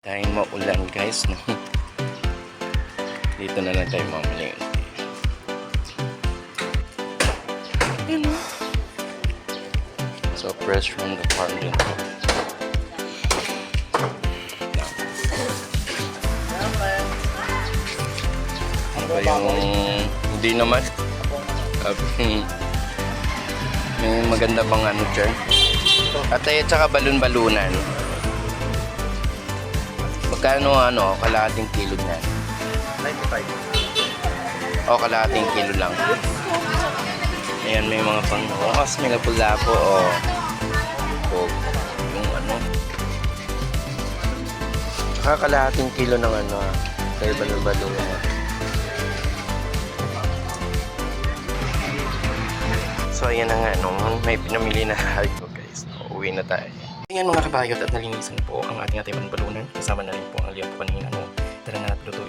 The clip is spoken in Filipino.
Dahil maulan guys, no? Dito na lang tayo mamili. You know? So fresh from the farm din po. Ano ba yung hindi naman? May maganda pang ano dyan. At saka balon-balunan. Magkano kalahating kilo niyan? 95. O, kalahating kilo lang. Ayan, may mga pang may lapu-lapu o yung Tsaka kalahating kilo ng kaya balon-balunan. So ayan na nga, may pinamili na tayo guys. Uwi na tayo. Ayan mga kabayot at nalinisan po ang ating balon-balunan. Kasama na rin po ang liyan po kanina. Tara na, luto